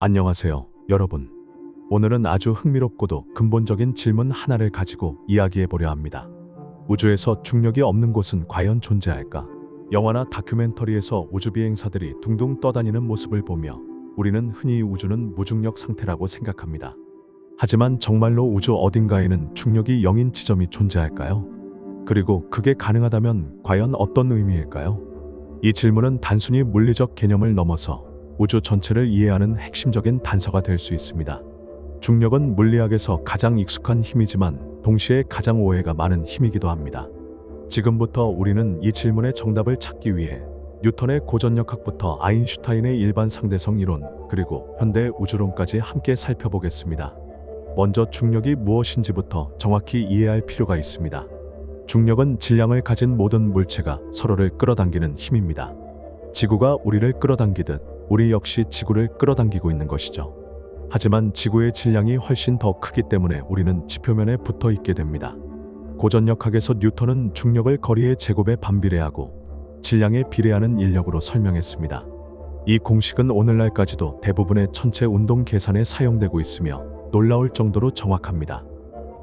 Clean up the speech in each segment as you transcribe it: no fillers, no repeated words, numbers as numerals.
안녕하세요, 여러분. 오늘은 아주 흥미롭고도 근본적인 질문 하나를 가지고 이야기해 보려 합니다. 우주에서 중력이 없는 곳은 과연 존재할까? 영화나 다큐멘터리에서 우주 비행사들이 둥둥 떠다니는 모습을 보며 우리는 흔히 우주는 무중력 상태라고 생각합니다. 하지만 정말로 우주 어딘가에는 중력이 0인 지점이 존재할까요? 그리고 그게 가능하다면 과연 어떤 의미일까요? 이 질문은 단순히 물리적 개념을 넘어서 우주 전체를 이해하는 핵심적인 단서가 될 수 있습니다. 중력은 물리학에서 가장 익숙한 힘이지만 동시에 가장 오해가 많은 힘이기도 합니다. 지금부터 우리는 이 질문의 정답을 찾기 위해 뉴턴의 고전력학부터 아인슈타인의 일반 상대성 이론, 그리고 현대 우주론까지 함께 살펴보겠습니다. 먼저 중력이 무엇인지부터 정확히 이해할 필요가 있습니다. 중력은 질량을 가진 모든 물체가 서로를 끌어당기는 힘입니다. 지구가 우리를 끌어당기듯 우리 역시 지구를 끌어당기고 있는 것이죠. 하지만 지구의 질량이 훨씬 더 크기 때문에 우리는 지표면에 붙어 있게 됩니다. 고전력학에서 뉴턴은 중력을 거리의 제곱에 반비례하고 질량에 비례하는 인력으로 설명했습니다. 이 공식은 오늘날까지도 대부분의 천체 운동 계산에 사용되고 있으며 놀라울 정도로 정확합니다.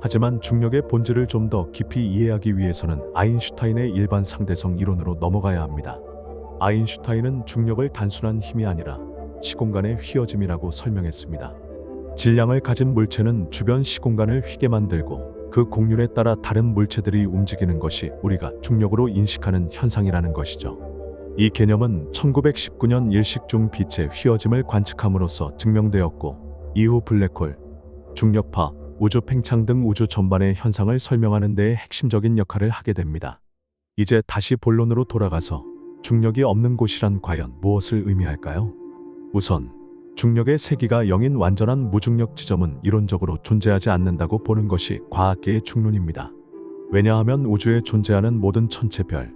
하지만 중력의 본질을 좀 더 깊이 이해하기 위해서는 아인슈타인의 일반 상대성 이론으로 넘어가야 합니다. 아인슈타인은 중력을 단순한 힘이 아니라 시공간의 휘어짐이라고 설명했습니다. 질량을 가진 물체는 주변 시공간을 휘게 만들고 그 곡률에 따라 다른 물체들이 움직이는 것이 우리가 중력으로 인식하는 현상이라는 것이죠. 이 개념은 1919년 일식 중 빛의 휘어짐을 관측함으로써 증명되었고, 이후 블랙홀, 중력파, 우주 팽창 등 우주 전반의 현상을 설명하는 데에 핵심적인 역할을 하게 됩니다. 이제 다시 본론으로 돌아가서 중력이 없는 곳이란 과연 무엇을 의미할까요? 우선 중력의 세기가 0인 완전한 무중력 지점은 이론적으로 존재하지 않는다고 보는 것이 과학계의 중론입니다. 왜냐하면 우주에 존재하는 모든 천체별,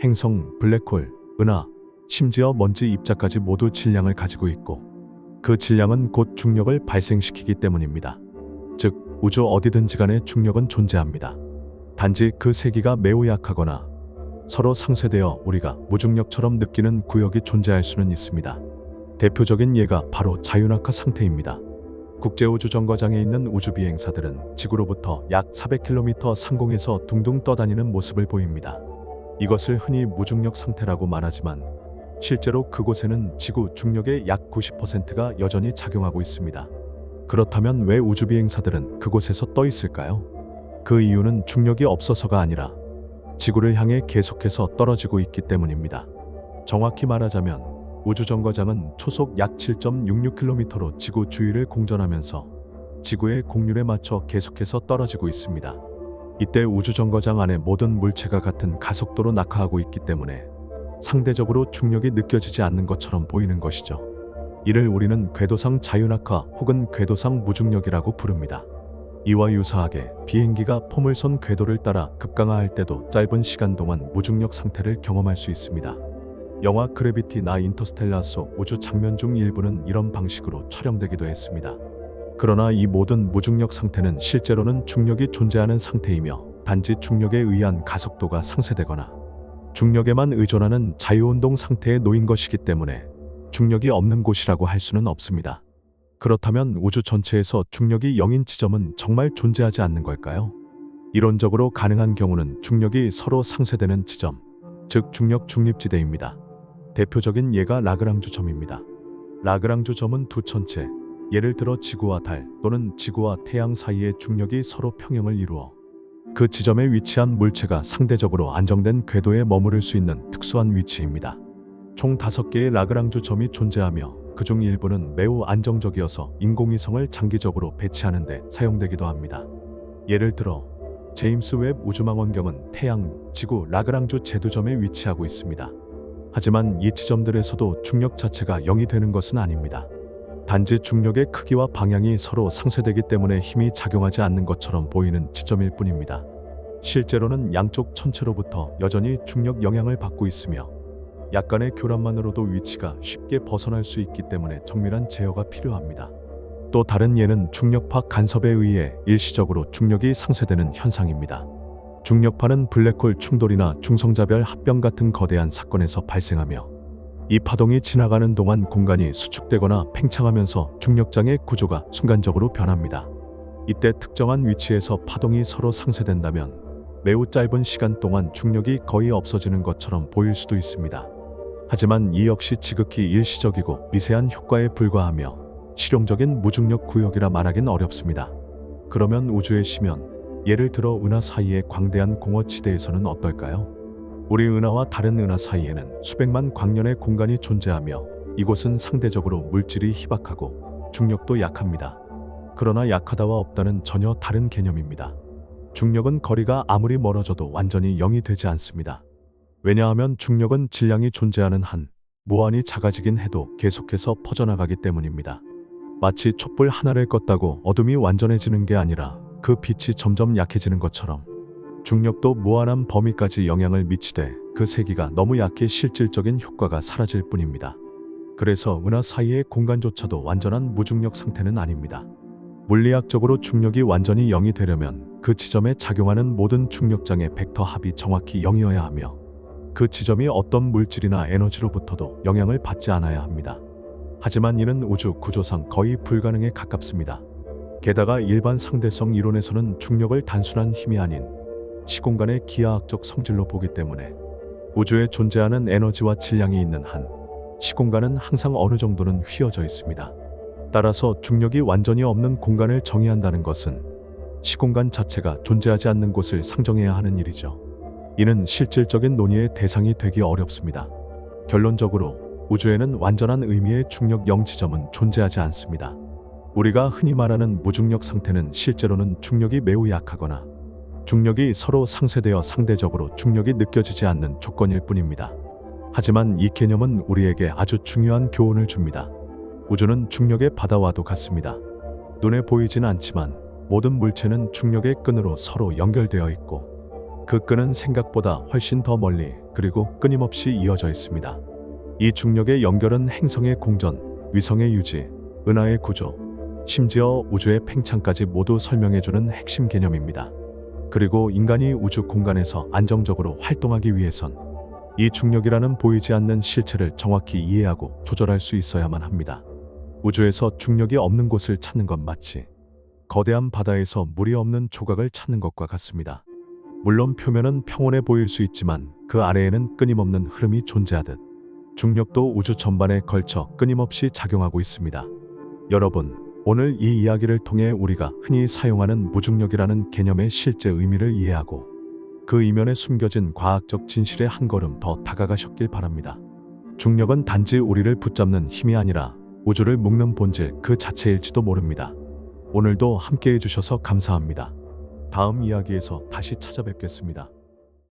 행성, 블랙홀, 은하, 심지어 먼지 입자까지 모두 질량을 가지고 있고 그 질량은 곧 중력을 발생시키기 때문입니다. 즉, 우주 어디든지 간에 중력은 존재합니다. 단지 그 세기가 매우 약하거나 서로 상쇄되어 우리가 무중력처럼 느끼는 구역이 존재할 수는 있습니다. 대표적인 예가 바로 자유낙하 상태입니다. 국제우주정거장에 있는 우주 비행사들은 지구로부터 약 400km 상공에서 둥둥 떠다니는 모습을 보입니다. 이것을 흔히 무중력 상태라고 말하지만 실제로 그곳에는 지구 중력의 약 90%가 여전히 작용하고 있습니다. 그렇다면 왜 우주 비행사들은 그곳에서 떠 있을까요? 그 이유는 중력이 없어서가 아니라 지구를 향해 계속해서 떨어지고 있기 때문입니다. 정확히 말하자면 우주정거장은 초속 약 7.66km로 지구 주위를 공전하면서 지구의 곡률에 맞춰 계속해서 떨어지고 있습니다. 이때 우주정거장 안의 모든 물체가 같은 가속도로 낙하하고 있기 때문에 상대적으로 중력이 느껴지지 않는 것처럼 보이는 것이죠. 이를 우리는 궤도상 자유낙하 혹은 궤도상 무중력이라고 부릅니다. 이와 유사하게 비행기가 포물선 궤도를 따라 급강하할 때도 짧은 시간 동안 무중력 상태를 경험할 수 있습니다. 영화 그래비티 나 인터스텔라 속 우주 장면 중 일부는 이런 방식으로 촬영되기도 했습니다. 그러나 이 모든 무중력 상태는 실제로는 중력이 존재하는 상태이며 단지 중력에 의한 가속도가 상쇄되거나 중력에만 의존하는 자유운동 상태에 놓인 것이기 때문에 중력이 없는 곳이라고 할 수는 없습니다. 그렇다면 우주 전체에서 중력이 0인 지점은 정말 존재하지 않는 걸까요? 이론적으로 가능한 경우는 중력이 서로 상쇄되는 지점, 즉 중력 중립지대입니다. 대표적인 예가 라그랑주 점입니다. 라그랑주 점은 두 천체, 예를 들어 지구와 달 또는 지구와 태양 사이의 중력이 서로 평형을 이루어 그 지점에 위치한 물체가 상대적으로 안정된 궤도에 머무를 수 있는 특수한 위치입니다. 총 5개의 라그랑주 점이 존재하며 그중 일부는 매우 안정적이어서 인공위성을 장기적으로 배치하는 데 사용되기도 합니다. 예를 들어 제임스 웹 우주망원경은 태양, 지구, 라그랑주 제두점에 위치하고 있습니다. 하지만 이 지점들에서도 중력 자체가 0이 되는 것은 아닙니다. 단지 중력의 크기와 방향이 서로 상쇄되기 때문에 힘이 작용하지 않는 것처럼 보이는 지점일 뿐입니다. 실제로는 양쪽 천체로부터 여전히 중력 영향을 받고 있으며 약간의 교란만으로도 위치가 쉽게 벗어날 수 있기 때문에 정밀한 제어가 필요합니다. 또 다른 예는 중력파 간섭에 의해 일시적으로 중력이 상쇄되는 현상입니다. 중력파는 블랙홀 충돌이나 중성자별 합병 같은 거대한 사건에서 발생하며 이 파동이 지나가는 동안 공간이 수축되거나 팽창하면서 중력장의 구조가 순간적으로 변합니다. 이때 특정한 위치에서 파동이 서로 상쇄된다면 매우 짧은 시간 동안 중력이 거의 없어지는 것처럼 보일 수도 있습니다. 하지만 이 역시 지극히 일시적이고 미세한 효과에 불과하며 실용적인 무중력 구역이라 말하긴 어렵습니다. 그러면 우주의 심연, 예를 들어 은하 사이의 광대한 공허지대에서는 어떨까요? 우리 은하와 다른 은하 사이에는 수백만 광년의 공간이 존재하며 이곳은 상대적으로 물질이 희박하고 중력도 약합니다. 그러나 약하다와 없다는 전혀 다른 개념입니다. 중력은 거리가 아무리 멀어져도 완전히 0이 되지 않습니다. 왜냐하면 중력은 질량이 존재하는 한 무한히 작아지긴 해도 계속해서 퍼져나가기 때문입니다. 마치 촛불 하나를 껐다고 어둠이 완전해지는 게 아니라 그 빛이 점점 약해지는 것처럼 중력도 무한한 범위까지 영향을 미치되 그 세기가 너무 약해 실질적인 효과가 사라질 뿐입니다. 그래서 은하 사이의 공간조차도 완전한 무중력 상태는 아닙니다. 물리학적으로 중력이 완전히 0이 되려면 그 지점에 작용하는 모든 중력장의 벡터 합이 정확히 0이어야 하며 그 지점이 어떤 물질이나 에너지로부터도 영향을 받지 않아야 합니다. 하지만 이는 우주 구조상 거의 불가능에 가깝습니다. 게다가 일반 상대성 이론에서는 중력을 단순한 힘이 아닌 시공간의 기하학적 성질로 보기 때문에 우주에 존재하는 에너지와 질량이 있는 한 시공간은 항상 어느 정도는 휘어져 있습니다. 따라서 중력이 완전히 없는 공간을 정의한다는 것은 시공간 자체가 존재하지 않는 곳을 상정해야 하는 일이죠. 이는 실질적인 논의의 대상이 되기 어렵습니다. 결론적으로 우주에는 완전한 의미의 중력 0 지점은 존재하지 않습니다. 우리가 흔히 말하는 무중력 상태는 실제로는 중력이 매우 약하거나 중력이 서로 상쇄되어 상대적으로 중력이 느껴지지 않는 조건일 뿐입니다. 하지만 이 개념은 우리에게 아주 중요한 교훈을 줍니다. 우주는 중력의 바다와도 같습니다. 눈에 보이진 않지만 모든 물체는 중력의 끈으로 서로 연결되어 있고 그 끈은 생각보다 훨씬 더 멀리 그리고 끊임없이 이어져 있습니다. 이 중력의 연결은 행성의 공전, 위성의 유지, 은하의 구조, 심지어 우주의 팽창까지 모두 설명해주는 핵심 개념입니다. 그리고 인간이 우주 공간에서 안정적으로 활동하기 위해선 이 중력이라는 보이지 않는 실체를 정확히 이해하고 조절할 수 있어야만 합니다. 우주에서 중력이 없는 곳을 찾는 건 마치 거대한 바다에서 물이 없는 조각을 찾는 것과 같습니다. 물론 표면은 평온해 보일 수 있지만 그 아래에는 끊임없는 흐름이 존재하듯 중력도 우주 전반에 걸쳐 끊임없이 작용하고 있습니다. 여러분, 오늘 이 이야기를 통해 우리가 흔히 사용하는 무중력이라는 개념의 실제 의미를 이해하고 그 이면에 숨겨진 과학적 진실에 한 걸음 더 다가가셨길 바랍니다. 중력은 단지 우리를 붙잡는 힘이 아니라 우주를 묶는 본질 그 자체일지도 모릅니다. 오늘도 함께 해주셔서 감사합니다. 다음 이야기에서 다시 찾아뵙겠습니다.